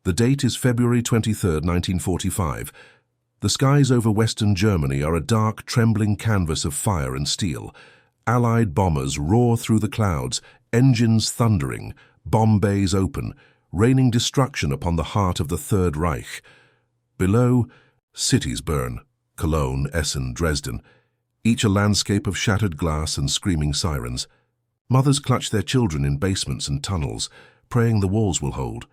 The date is February 23, 1945. The skies over Western Germany are a dark, trembling canvas of fire and steel. Allied bombers roar through the clouds, engines thundering, bomb bays open, raining destruction upon the heart of the Third Reich. Below, cities burn, Cologne, Essen, Dresden, each a landscape of shattered glass and screaming sirens. Mothers clutch their children in basements and tunnels, praying the walls will hold.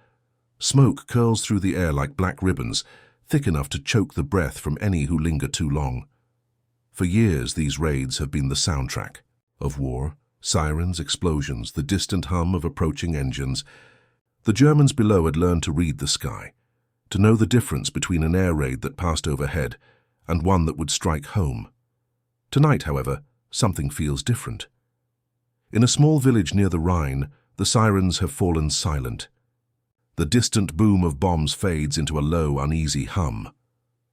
Smoke curls through the air like black ribbons, thick enough to choke the breath from any who linger too long. For years, these raids have been the soundtrack of war, sirens, explosions, the distant hum of approaching engines. The Germans below had learned to read the sky, to know the difference between an air raid that passed overhead and one that would strike home. Tonight, however, something feels different. In a small village near the Rhine, the sirens have fallen silent. The distant boom of bombs fades into a low, uneasy hum.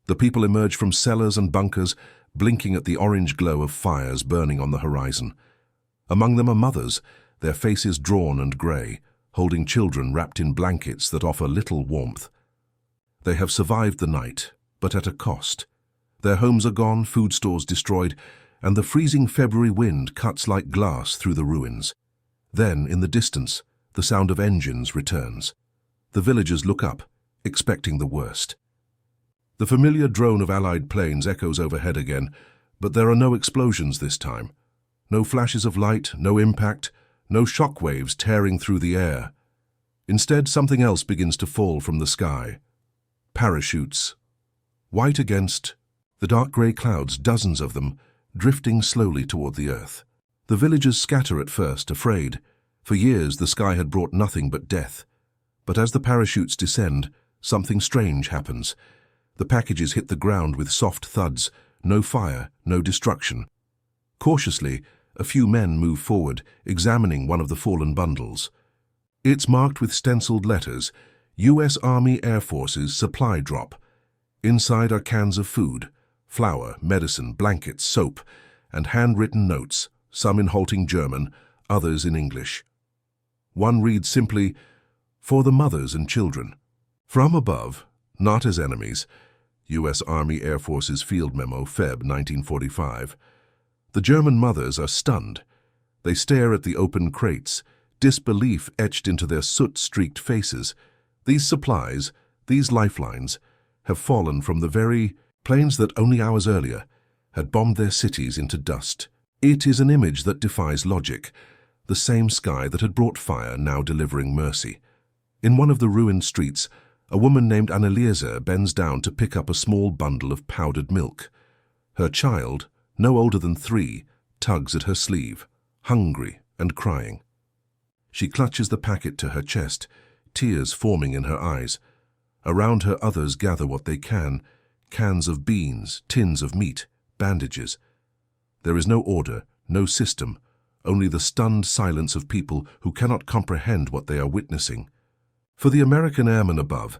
The people emerge from cellars and bunkers, blinking at the orange glow of fires burning on the horizon. Among them are mothers, their faces drawn and grey, holding children wrapped in blankets that offer little warmth. They have survived the night, but at a cost. Their homes are gone, food stores destroyed, and the freezing February wind cuts like glass through the ruins. Then, in the distance, the sound of engines returns. The villagers look up, expecting the worst. The familiar drone of Allied planes echoes overhead again, but there are no explosions this time. No flashes of light, no impact, no shock waves tearing through the air. Instead, something else begins to fall from the sky. Parachutes. White against the dark grey clouds, dozens of them, drifting slowly toward the earth. The villagers scatter at first, afraid. For years the sky had brought nothing but death. But as the parachutes descend, something strange happens. The packages hit the ground with soft thuds, no fire, no destruction. Cautiously, a few men move forward, examining one of the fallen bundles. It's marked with stenciled letters, U.S. Army Air Forces Supply Drop. Inside are cans of food, flour, medicine, blankets, soap, and handwritten notes, some in halting German, others in English. One reads simply, "For the mothers and children." From above, not as enemies, U.S. Army Air Forces Field Memo, Feb. 1945. The German mothers are stunned. They stare at the open crates, disbelief etched into their soot-streaked faces. These supplies, these lifelines, have fallen from the very planes that only hours earlier had bombed their cities into dust. It is an image that defies logic, the same sky that had brought fire now delivering mercy. In one of the ruined streets, a woman named Anneliese bends down to pick up a small bundle of powdered milk. Her child, no older than 3, tugs at her sleeve, hungry and crying. She clutches the packet to her chest, tears forming in her eyes. Around her others gather what they can, cans of beans, tins of meat, bandages. There is no order, no system, only the stunned silence of people who cannot comprehend what they are witnessing. For the American airmen above,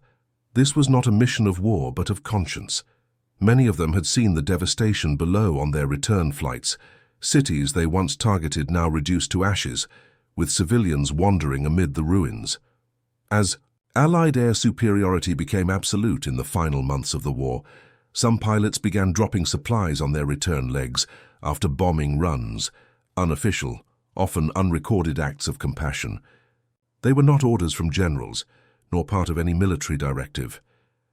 this was not a mission of war but of conscience. Many of them had seen the devastation below on their return flights, cities they once targeted now reduced to ashes, with civilians wandering amid the ruins. As Allied air superiority became absolute in the final months of the war, some pilots began dropping supplies on their return legs after bombing runs, unofficial, often unrecorded acts of compassion. They were not orders from generals, nor part of any military directive.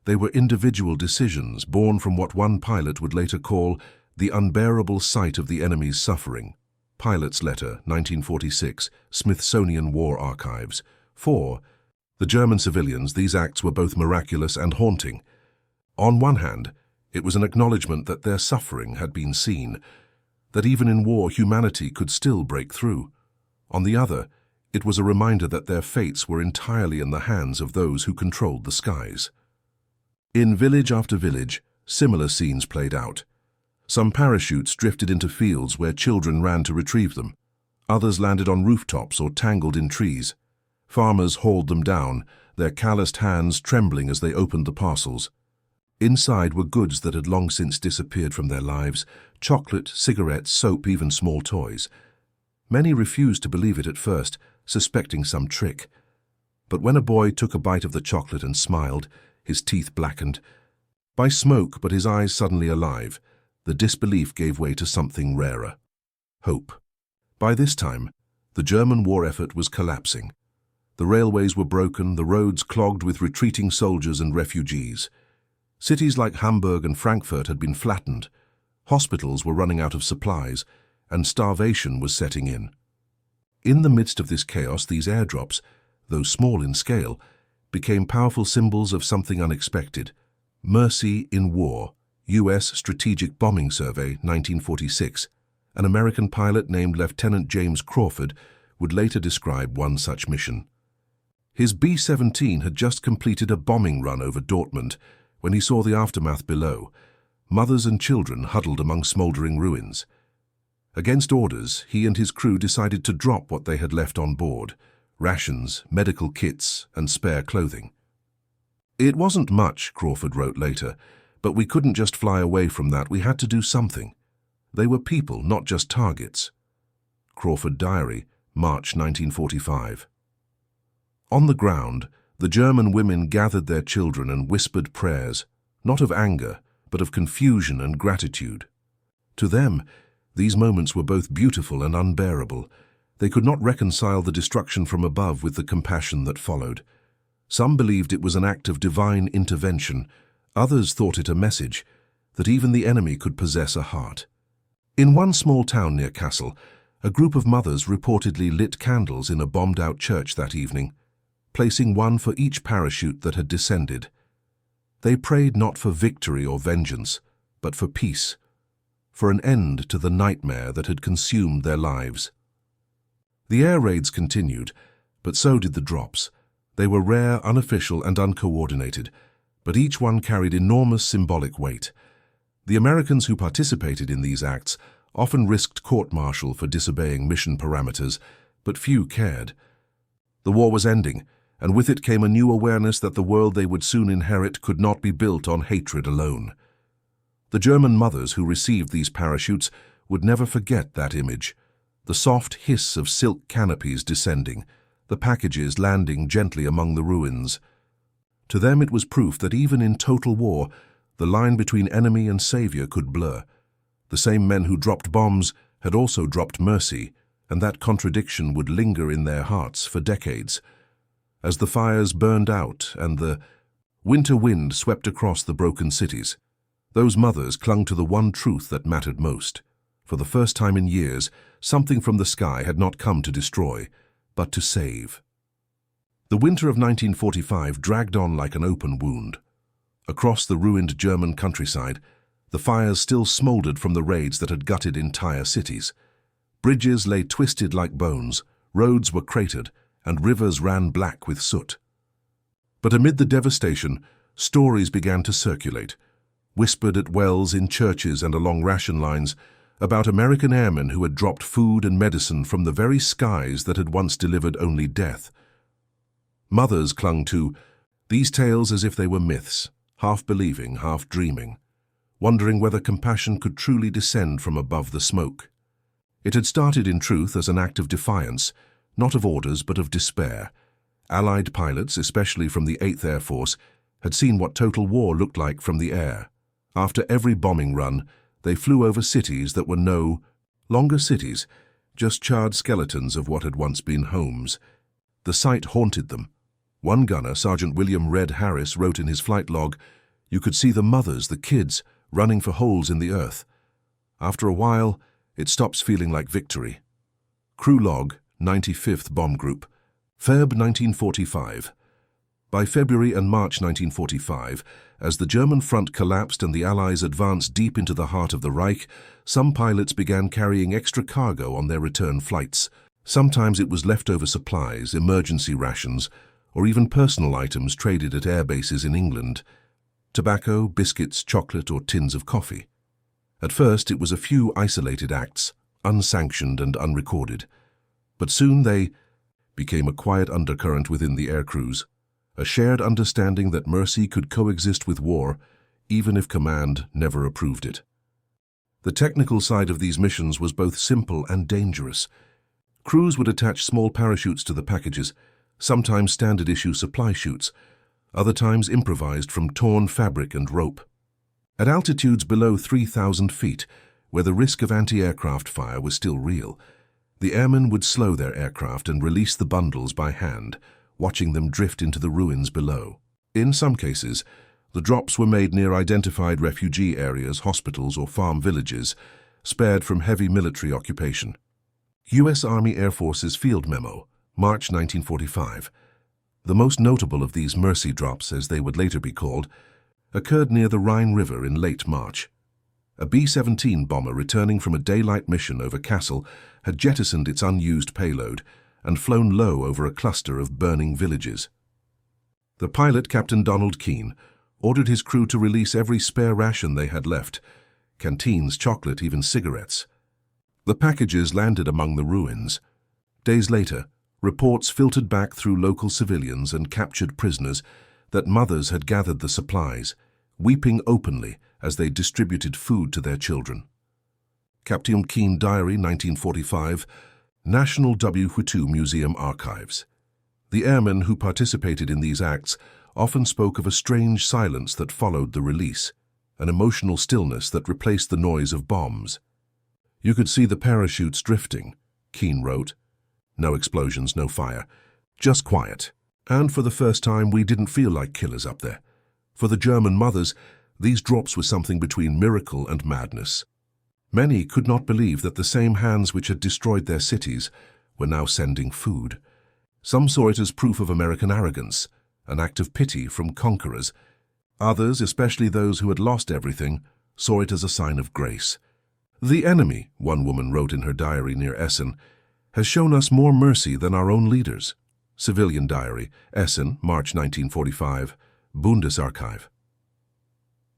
They were individual decisions born from what one pilot would later call the unbearable sight of the enemy's suffering. Pilot's Letter, 1946, Smithsonian War Archives. For the German civilians, these acts were both miraculous and haunting. On one hand, it was an acknowledgement that their suffering had been seen, that even in war humanity could still break through. On the other, it was a reminder that their fates were entirely in the hands of those who controlled the skies. In village after village, similar scenes played out. Some parachutes drifted into fields where children ran to retrieve them. Others landed on rooftops or tangled in trees. Farmers hauled them down, their calloused hands trembling as they opened the parcels. Inside were goods that had long since disappeared from their lives: chocolate, cigarettes, soap, even small toys. Many refused to believe it at first, suspecting some trick. But when a boy took a bite of the chocolate and smiled, his teeth blackened. By smoke, but his eyes suddenly alive, the disbelief gave way to something rarer: hope. By this time, the German war effort was collapsing. The railways were broken, the roads clogged with retreating soldiers and refugees. Cities like Hamburg and Frankfurt had been flattened. Hospitals were running out of supplies, and starvation was setting in. In the midst of this chaos, these airdrops, though small in scale, became powerful symbols of something unexpected. Mercy in War, U.S. Strategic Bombing Survey, 1946. An American pilot named Lieutenant James Crawford would later describe one such mission. His B-17 had just completed a bombing run over Dortmund when he saw the aftermath below: mothers and children huddled among smoldering ruins. Against orders, he and his crew decided to drop what they had left on board: rations, medical kits, and spare clothing. "It wasn't much," Crawford wrote later, "but we couldn't just fly away from that. We had to do something. They were people, not just targets." Crawford Diary, March 1945. On the ground, the German women gathered their children and whispered prayers, not of anger, but of confusion and gratitude. To them, these moments were both beautiful and unbearable. They could not reconcile the destruction from above with the compassion that followed. Some believed it was an act of divine intervention. Others thought it a message that even the enemy could possess a heart. In one small town near Kassel, a group of mothers reportedly lit candles in a bombed-out church that evening, placing one for each parachute that had descended. They prayed not for victory or vengeance, but for peace, for an end to the nightmare that had consumed their lives. The air raids continued, but so did the drops. They were rare, unofficial, and uncoordinated, but each one carried enormous symbolic weight. The Americans who participated in these acts often risked court-martial for disobeying mission parameters, but few cared. The war was ending, and with it came a new awareness that the world they would soon inherit could not be built on hatred alone. The German mothers who received these parachutes would never forget that image: the soft hiss of silk canopies descending, the packages landing gently among the ruins. To them it was proof that even in total war, the line between enemy and savior could blur. The same men who dropped bombs had also dropped mercy, and that contradiction would linger in their hearts for decades. As the fires burned out and the winter wind swept across the broken cities, those mothers clung to the one truth that mattered most. For the first time in years, something from the sky had not come to destroy, but to save. The winter of 1945 dragged on like an open wound. Across the ruined German countryside, the fires still smoldered from the raids that had gutted entire cities. Bridges lay twisted like bones, roads were cratered, and rivers ran black with soot. But amid the devastation, stories began to circulate, whispered at wells, in churches, and along ration lines, about American airmen who had dropped food and medicine from the very skies that had once delivered only death. Mothers clung to these tales as if they were myths, half believing, half dreaming, wondering whether compassion could truly descend from above the smoke. It had started in truth as an act of defiance, not of orders but of despair. Allied pilots, especially from the 8th Air Force, had seen what total war looked like from the air. After every bombing run, they flew over cities that were no longer cities, just charred skeletons of what had once been homes. The sight haunted them. One gunner, Sergeant William Red Harris, wrote in his flight log, "You could see the mothers, the kids, running for holes in the earth. After a while, it stops feeling like victory." Crew log, 95th Bomb Group, Feb 1945. By February and March 1945, as the German front collapsed and the Allies advanced deep into the heart of the Reich, some pilots began carrying extra cargo on their return flights. Sometimes it was leftover supplies, emergency rations, or even personal items traded at air bases in England. Tobacco, biscuits, chocolate, or tins of coffee. At first it was a few isolated acts, unsanctioned and unrecorded. But soon they became a quiet undercurrent within the air crews, a shared understanding that mercy could coexist with war, even if command never approved it. The technical side of these missions was both simple and dangerous. Crews would attach small parachutes to the packages, sometimes standard-issue supply chutes, other times improvised from torn fabric and rope. At altitudes below 3,000 feet, where the risk of anti-aircraft fire was still real, the airmen would slow their aircraft and release the bundles by hand, watching them drift into the ruins below. In some cases, the drops were made near identified refugee areas, hospitals, or farm villages, spared from heavy military occupation. U.S. Army Air Force's Field Memo, March 1945. The most notable of these mercy drops, as they would later be called, occurred near the Rhine River in late March. A B-17 bomber returning from a daylight mission over Kassel had jettisoned its unused payload and flown low over a cluster of burning villages. The pilot, Captain Donald Keane, ordered his crew to release every spare ration they had left, canteens, chocolate, even cigarettes. The packages landed among the ruins. Days later, reports filtered back through local civilians and captured prisoners that mothers had gathered the supplies, weeping openly as they distributed food to their children. Captain Keane Diary, 1945, National WWII Museum Archives. The airmen who participated in these acts often spoke of a strange silence that followed the release, an emotional stillness that replaced the noise of bombs. You could see the parachutes drifting, Keane wrote. No explosions, no fire, just quiet. And for the first time, we didn't feel like killers up there. For the German mothers, these drops were something between miracle and madness. Many could not believe that the same hands which had destroyed their cities were now sending food. Some saw it as proof of American arrogance, an act of pity from conquerors. Others, especially those who had lost everything, saw it as a sign of grace. The enemy, one woman wrote in her diary near Essen, has shown us more mercy than our own leaders. Civilian Diary, Essen, March 1945, Bundesarchiv.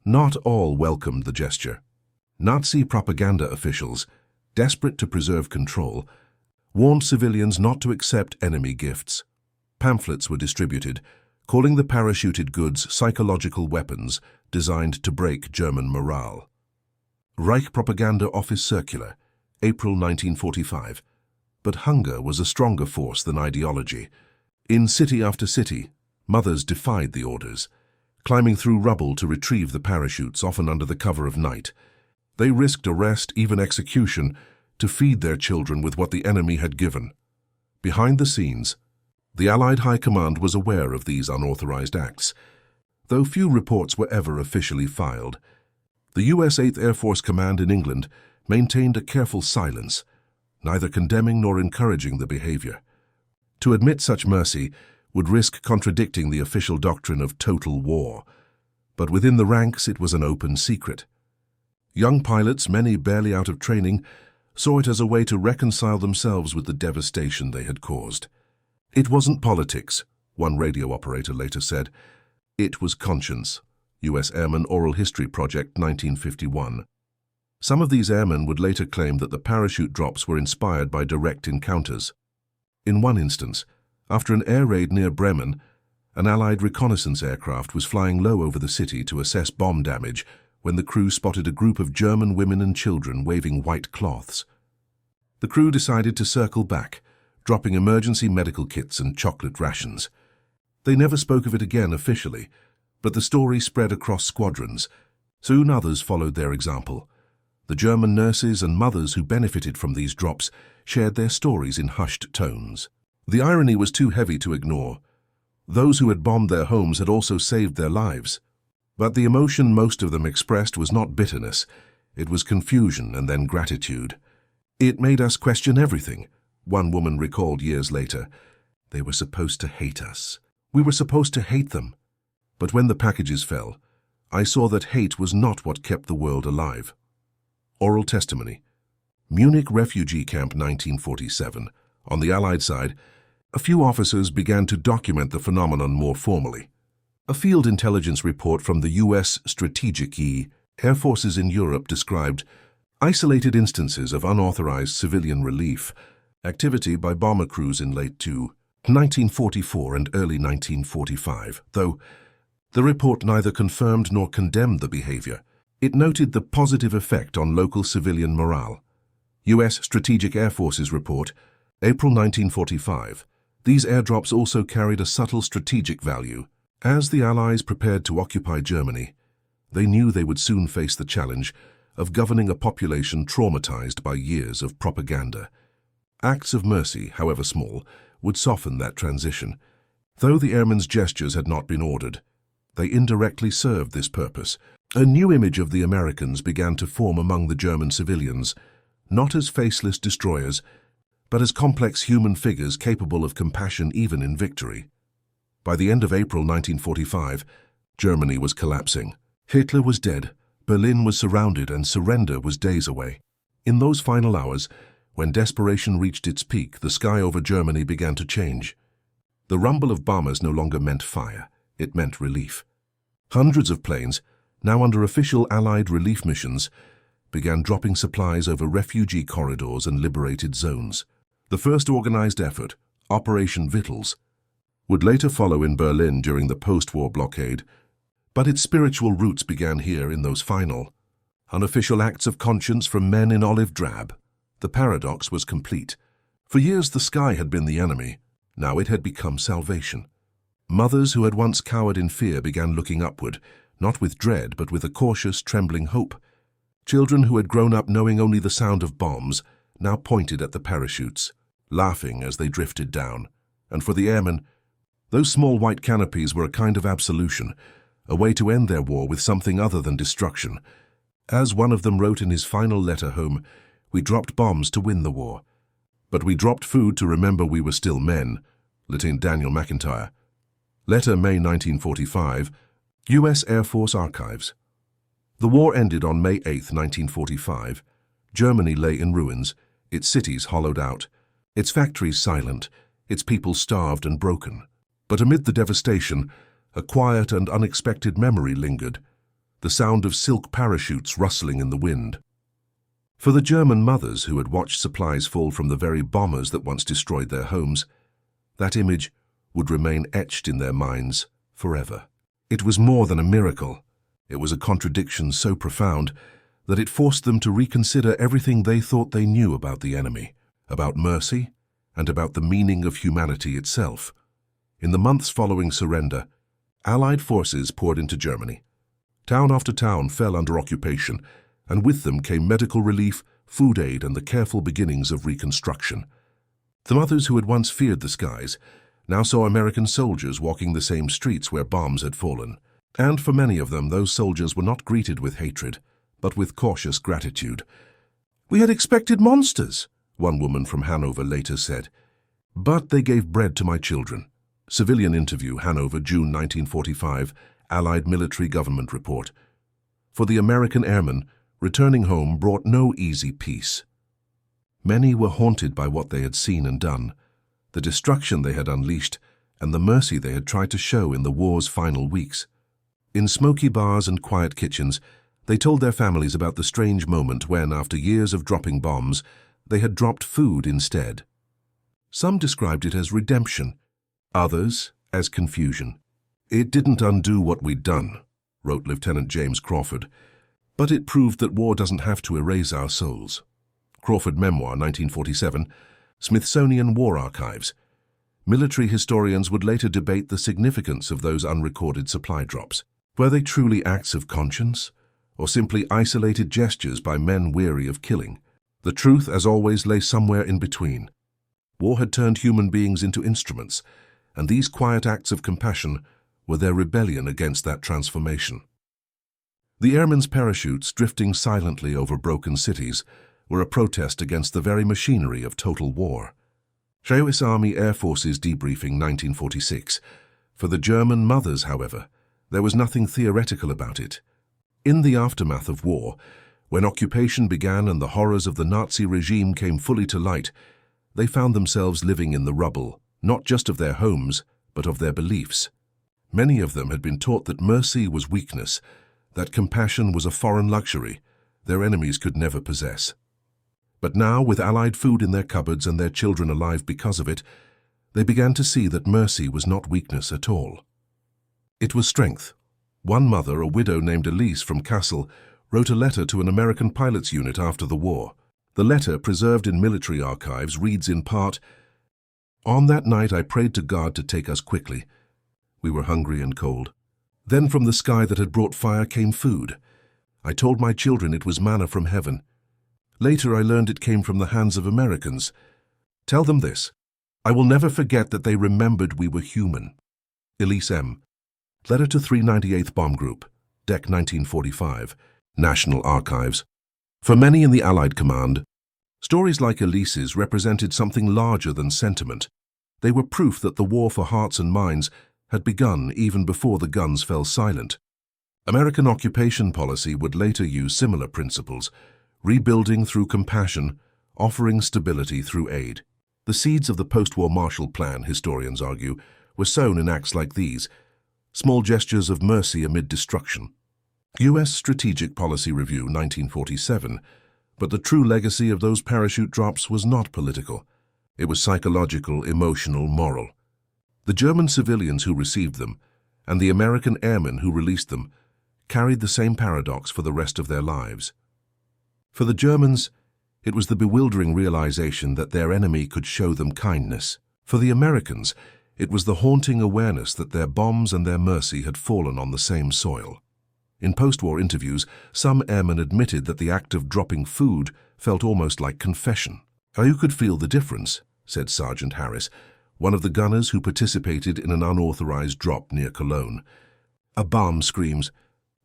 Not all welcomed the gesture. Nazi propaganda officials, desperate to preserve control, warned civilians not to accept enemy gifts. Pamphlets were distributed, calling the parachuted goods psychological weapons designed to break German morale. Reich Propaganda Office Circular, April 1945. But hunger was a stronger force than ideology. In city after city, mothers defied the orders, climbing through rubble to retrieve the parachutes, often under the cover of night. They risked arrest, even execution, to feed their children with what the enemy had given. Behind the scenes, the Allied High Command was aware of these unauthorized acts, though few reports were ever officially filed. The U.S. 8th Air Force Command in England maintained a careful silence, neither condemning nor encouraging the behavior. To admit such mercy would risk contradicting the official doctrine of total war, but within the ranks it was an open secret. Young pilots, many barely out of training, saw it as a way to reconcile themselves with the devastation they had caused. It wasn't politics, one radio operator later said. It was conscience. U.S. Airmen Oral History Project, 1951. Some of these airmen would later claim that the parachute drops were inspired by direct encounters. In one instance, after an air raid near Bremen, an Allied reconnaissance aircraft was flying low over the city to assess bomb damage when the crew spotted a group of German women and children waving white cloths. The crew decided to circle back, dropping emergency medical kits and chocolate rations. They never spoke of it again officially, but the story spread across squadrons. Soon others followed their example. The German nurses and mothers who benefited from these drops shared their stories in hushed tones. The irony was too heavy to ignore. Those who had bombed their homes had also saved their lives. But the emotion most of them expressed was not bitterness. It was confusion and then gratitude. It made us question everything, one woman recalled years later. They were supposed to hate us. We were supposed to hate them. But when the packages fell, I saw that hate was not what kept the world alive. Oral testimony. Munich refugee camp, 1947. On the Allied side, a few officers began to document the phenomenon more formally. A field intelligence report from the U.S. WWII Air Forces in Europe described isolated instances of unauthorized civilian relief activity by bomber crews in late 1944 and early 1945, though the report neither confirmed nor condemned the behavior. It noted the positive effect on local civilian morale. U.S. Strategic Air Forces report, April 1945. These airdrops also carried a subtle strategic value. As the Allies prepared to occupy Germany, they knew they would soon face the challenge of governing a population traumatized by years of propaganda. Acts of mercy, however small, would soften that transition. Though the airmen's gestures had not been ordered, they indirectly served this purpose. A new image of the Americans began to form among the German civilians, not as faceless destroyers, but as complex human figures capable of compassion even in victory. By the end of April 1945, Germany was collapsing. Hitler was dead, Berlin was surrounded, and surrender was days away. In those final hours, when desperation reached its peak, the sky over Germany began to change. The rumble of bombers no longer meant fire, it meant relief. Hundreds of planes, now under official Allied relief missions, began dropping supplies over refugee corridors and liberated zones. The first organized effort, Operation Vittles, would later follow in Berlin during the post-war blockade, but its spiritual roots began here in those final, unofficial acts of conscience from men in olive drab. The paradox was complete. For years the sky had been the enemy, now it had become salvation. Mothers who had once cowered in fear began looking upward, not with dread but with a cautious, trembling hope. Children who had grown up knowing only the sound of bombs now pointed at the parachutes, laughing as they drifted down. And for the airmen, those small white canopies were a kind of absolution, a way to end their war with something other than destruction. As one of them wrote in his final letter home, "We dropped bombs to win the war, but we dropped food to remember we were still men." Lieutenant Daniel McIntyre. Letter, May 1945, U.S. Air Force Archives. The war ended on May 8, 1945. Germany lay in ruins, its cities hollowed out, its factories silent, its people starved and broken. But amid the devastation, a quiet and unexpected memory lingered, the sound of silk parachutes rustling in the wind. For the German mothers who had watched supplies fall from the very bombers that once destroyed their homes, that image would remain etched in their minds forever. It was more than a miracle. It was a contradiction so profound that it forced them to reconsider everything they thought they knew about the enemy, about mercy, and about the meaning of humanity itself. In the months following surrender, Allied forces poured into Germany. Town after town fell under occupation, and with them came medical relief, food aid, and the careful beginnings of reconstruction. The mothers who had once feared the skies now saw American soldiers walking the same streets where bombs had fallen. And for many of them, those soldiers were not greeted with hatred, but with cautious gratitude. "We had expected monsters," one woman from Hanover later said. "But they gave bread to my children." Civilian interview, Hanover, June 1945, Allied Military Government Report. For the American airmen, returning home brought no easy peace. Many were haunted by what they had seen and done, the destruction they had unleashed, and the mercy they had tried to show in the war's final weeks. In smoky bars and quiet kitchens, they told their families about the strange moment when, after years of dropping bombs, they had dropped food instead. Some described it as redemption, others as confusion. "It didn't undo what we'd done," wrote Lieutenant James Crawford, "but it proved that war doesn't have to erase our souls." Crawford Memoir, 1947, Smithsonian War Archives. Military historians would later debate the significance of those unrecorded supply drops. Were they truly acts of conscience, or simply isolated gestures by men weary of killing? The truth, as always, lay somewhere in between. War had turned human beings into instruments, and these quiet acts of compassion were their rebellion against that transformation. The airmen's parachutes, drifting silently over broken cities, were a protest against the very machinery of total war. U.S. Army Air Forces Debriefing, 1946. For the German mothers, however, there was nothing theoretical about it. In the aftermath of war, when occupation began and the horrors of the Nazi regime came fully to light, they found themselves living in the rubble, not just of their homes, but of their beliefs. Many of them had been taught that mercy was weakness, that compassion was a foreign luxury their enemies could never possess. But now, with Allied food in their cupboards and their children alive because of it, they began to see that mercy was not weakness at all. It was strength. One mother, a widow named Elise from Kassel, wrote a letter to an American pilots unit after the war. The letter, preserved in military archives, reads in part, On that night, I prayed to God to take us quickly. We were hungry and cold. Then from the sky that had brought fire came food. I told my children it was manna from heaven. Later, I learned it came from the hands of Americans. Tell them this. I will never forget that they remembered we were human. Elise M. Letter to 398th Bomb Group, Deck 1945, National Archives. For many in the Allied Command, stories like Elise's represented something larger than sentiment. They were proof that the war for hearts and minds had begun even before the guns fell silent. American occupation policy would later use similar principles, rebuilding through compassion, offering stability through aid. The seeds of the post-war Marshall Plan, historians argue, were sown in acts like these, small gestures of mercy amid destruction. U.S. Strategic Policy Review, 1947. But the true legacy of those parachute drops was not political. It was psychological, emotional, moral. The German civilians who received them, and the American airmen who released them, carried the same paradox for the rest of their lives. For the Germans, it was the bewildering realization that their enemy could show them kindness. For the Americans, it was the haunting awareness that their bombs and their mercy had fallen on the same soil. In post-war interviews, some airmen admitted that the act of dropping food felt almost like confession. "You could feel the difference," said Sergeant Harris, one of the gunners who participated in an unauthorized drop near Cologne. "A bomb screams,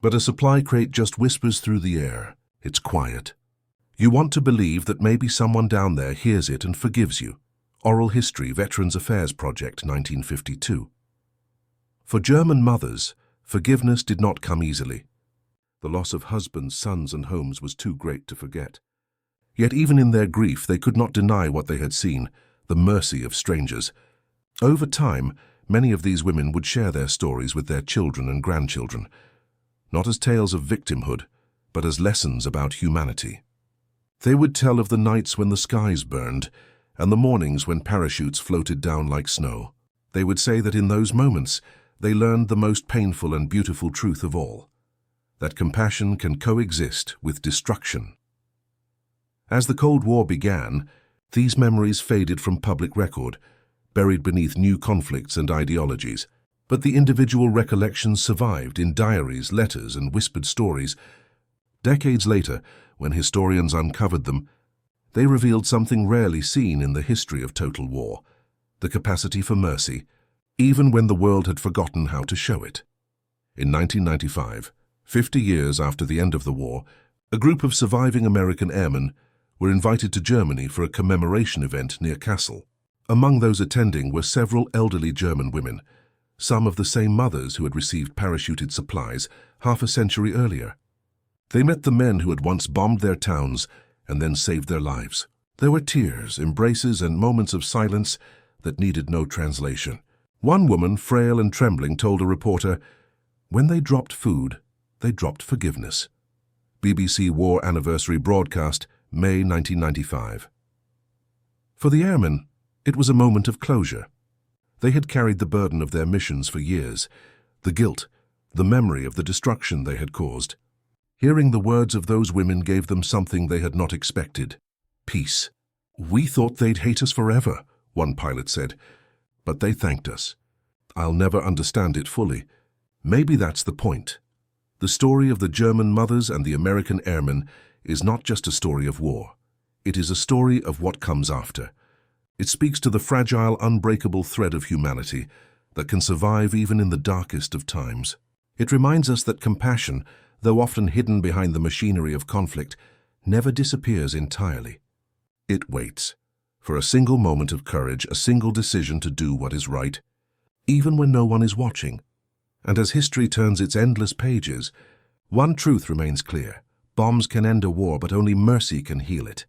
but a supply crate just whispers through the air. It's quiet. You want to believe that maybe someone down there hears it and forgives you." Oral History, Veterans Affairs Project, 1952. For German mothers, forgiveness did not come easily. The loss of husbands, sons, and homes was too great to forget. Yet even in their grief, they could not deny what they had seen, the mercy of strangers. Over time, many of these women would share their stories with their children and grandchildren, not as tales of victimhood, but as lessons about humanity. They would tell of the nights when the skies burned, and the mornings when parachutes floated down like snow. They would say that in those moments, they learned the most painful and beautiful truth of all, that compassion can coexist with destruction. As the Cold War began, these memories faded from public record, buried beneath new conflicts and ideologies. But the individual recollections survived in diaries, letters, and whispered stories. Decades later, when historians uncovered them, they revealed something rarely seen in the history of total war: the capacity for mercy, even when the world had forgotten how to show it. In 1995, 50 years after the end of the war, a group of surviving American airmen were invited to Germany for a commemoration event near Kassel. Among those attending were several elderly German women, some of the same mothers who had received parachuted supplies half a century earlier. They met the men who had once bombed their towns and then saved their lives. There were tears, embraces, and moments of silence that needed no translation. One woman, frail and trembling, told a reporter, "When they dropped food, they dropped forgiveness." BBC War Anniversary Broadcast, May 1995. For the airmen, it was a moment of closure. They had carried the burden of their missions for years, the guilt, the memory of the destruction they had caused. Hearing the words of those women gave them something they had not expected: peace. "We thought they'd hate us forever," one pilot said, "but they thanked us. I'll never understand it fully. Maybe that's the point." The story of the German mothers and the American airmen is not just a story of war. It is a story of what comes after. It speaks to the fragile, unbreakable thread of humanity that can survive even in the darkest of times. It reminds us that compassion, though often hidden behind the machinery of conflict, never disappears entirely. It waits for a single moment of courage, a single decision to do what is right, even when no one is watching. And as history turns its endless pages, one truth remains clear: bombs can end a war, but only mercy can heal it.